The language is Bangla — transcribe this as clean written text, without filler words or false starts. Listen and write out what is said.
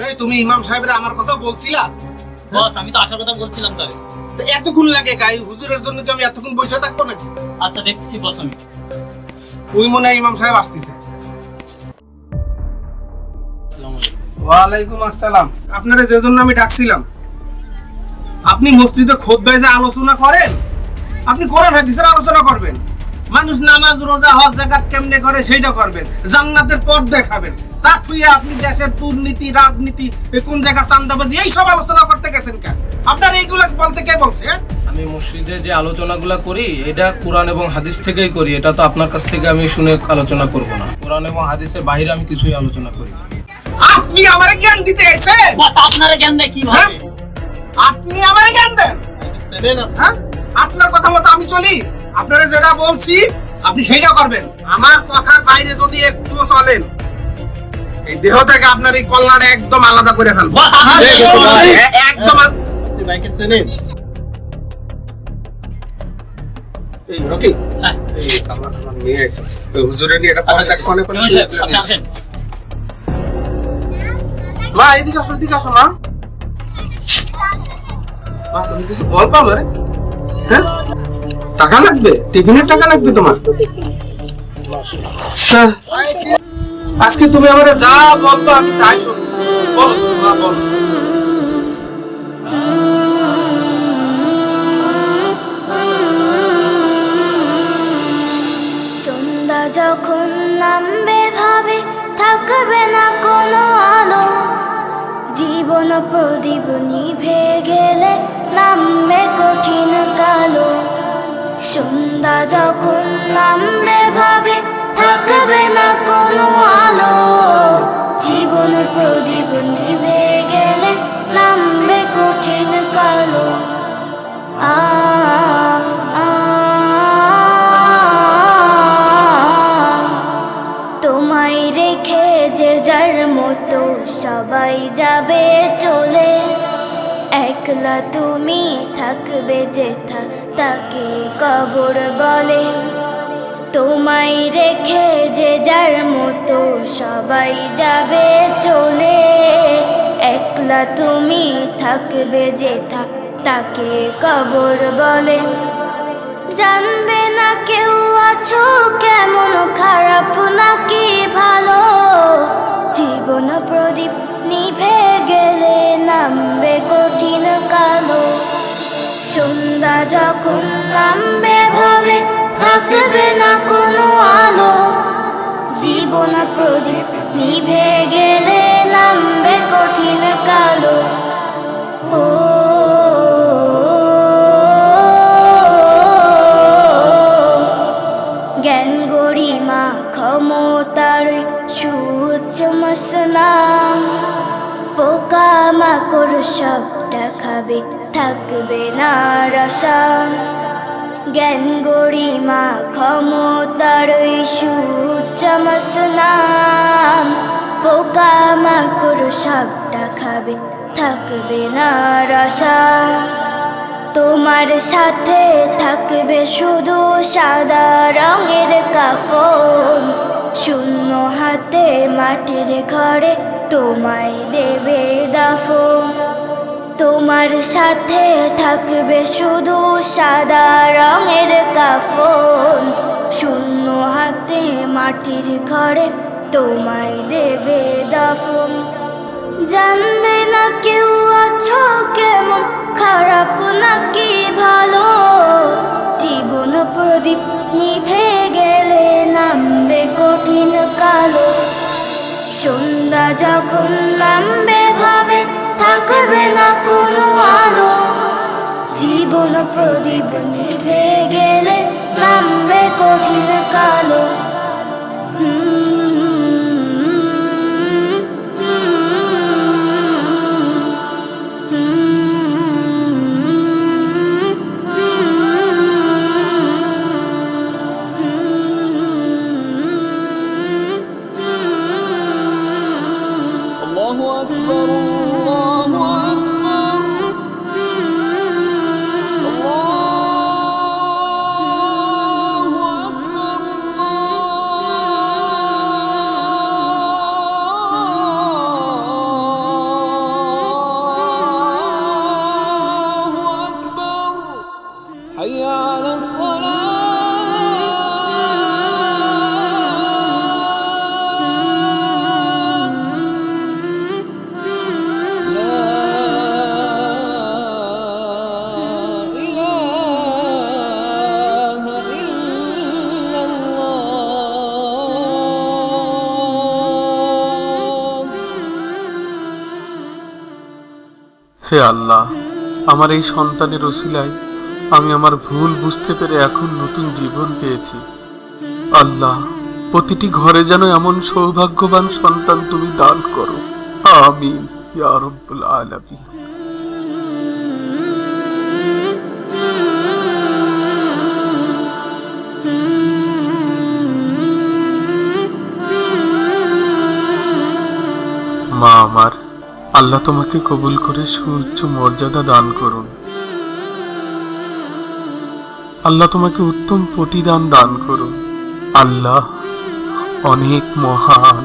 এই তুমি ইমাম সাহেবরা আমার কথা বলছিলা? বস আমি তো আসার কথা বলছিলাম তবে। তো এতক্ষণ লাগে গাই হুজুরের জন্য কি আমি এতক্ষণ বসে থাকবো নাকি? আচ্ছা দেখছি বস আমি। ওই মনে হয় ইমাম সাহেব আসতেছে। আসসালামু আলাইকুম। ওয়ালাইকুম আসসালাম। আপনারা যে জন্য আমি ডাকছিলাম, আপনি মসজিদে খুতবায় যে আলোচনা করেন, আপনি কোরআন হাদিসের আলোচনা করবেন। মানুষ নামাজ রোজা হজ যাকাত কেমনে করে সেইটা করবেন, জান্নাতের পথ দেখাবেন। তা থুইয়া আপনি দেশের দুর্নীতি রাজনীতি কোন জায়গা চাঁদাবাজি এই সব আলোচনা করতে গেছেন কেন? আপনার এইগুলা বলতে কে বলছে? আমি মসজিদে যে আলোচনাগুলো করি এটা কোরআন এবং হাদিস থেকেই করি। এটা তো আপনার কাছ থেকে আমি শুনে আলোচনা করব না। কোরআন এবং হাদিসের বাইরে আমি কিছুই আলোচনা করি না। আপনি আমারে জ্ঞান দিতে এসেছেন? বস আপনার জ্ঞান দেয় কি হ্যাঁ? ভাবে? আপনি আমারে জ্ঞান দেন? হ্যাঁ? আপনার কথা মতো আমি চলি। আপনারা যেটা বলছি আপনি সেইটা করবেন। আমার কথার বাইরে যদি একটু চলেন, এই দেহ থেকে আপনার এই কল্লাটা একদম আলাদা করে ফেলবো। বস, আপনি একদম আপনি ভাইকে চেনেন? এই রকি, হ্যাঁ। এই আমার নিয়ে আইছে। ওই হুজুরের নিয়ে এটা কন্টাক্ট করে ইমাম সাহেব, আপনি আসেন। মা এদিকে আসো, এদিকে আসো মা। মা তুমি কিছু বলবা আমারে? হ্যাঁ, টাকা লাগবে? টিফিনের টাকা লাগবে তোমার? আজকে তুমি আমারে যা বলবা আমি তাই শুনবো। বলো তুমি মা, বলো। সন্ধ্যা যখন নামবে ভাবে থাকবে না কোনো আলো, জীবন প্রদীপ নিভে গেলে নামবে কঠিন কালো। সন্ধ্যা যখন নামবে ভাবে থাকবে না কোনো আলো, জীবন প্রদীপ নিভে গেলে নামবে কঠিন কালো। আ আ তোমায় রেখে যে যার মতো সবাই যাবে চলে, একলা তুমি থাকবে যেথা তাকে কবর বলে। তোমায় রেখে যে যার মতো সবাই যাবে চলে, একলা তুমি থাকবে যেথা তাকে কবর বলে। জানবে না কেউ আছো কেমন, খারাপ নাকি ভালো, জীবন প্রদীপ নিভে গেলে নামবে কঠিন কালো। সন্ধ্যা যখন নামবে ভাবে থাকবে না কোনো আলো, জীবন প্রদীপ নিভে গেলে নামবে কঠিন কালো। ও জ্ঞান গরিমা ক্ষমতার সুউচ্চ মসনাম, পোকা মাকড় সবটা খাবে থাকবে না রসাম। জ্ঞান গরিমা ক্ষমতার সুউচ্চ মসনাম, পোকা মাকড় সবটা খাবে থাকবে না রসাম। তোমার সাথে থাকবে শুধু সাদা রঙের কাফন, শূন্য হাতে মাটির ঘরে তোমায় দেবে দাফন। তোমার সাথে থাকবে শুধু সাদা রঙের কাফন, শূন্য হাতে মাটির ঘরে তোমায় দেবে দাফন। জানবে না কেউ আছো কেমন, খারাপ নাকি ভালো, জীবন প্রদীপ নিভে গেলে নামবে কঠিন কালো। সন্ধ্যা যখন নামবে ভাবে থাকবে না কোনো আলো, জীবন প্রদীপ নিভে গেলে নামবে কঠিন কালো। আল্লাহু আকবার, আল্লাহু আকবার, আল্লাহু আকবার, আল্লাহু হে আল্লাহ, আমার এই সন্তানের ওসিলায় আমি আমার ভুল বুঝতে পেরে এখন নতুন জীবন পেয়েছি। আল্লাহ, প্রতিটি ঘরে যেন এমন সৌভাগ্যবান সন্তান তুমি দান করো। আমিন ইয়া রাব্বুল আলামিন। মা আমার, আল্লাহ তোমাকে কবুল করে সুউচ্চ মর্যাদা দান করুন। আল্লাহ তোমাকে উত্তম প্রতিদান দান করুন। আল্লাহ অনেক মহান।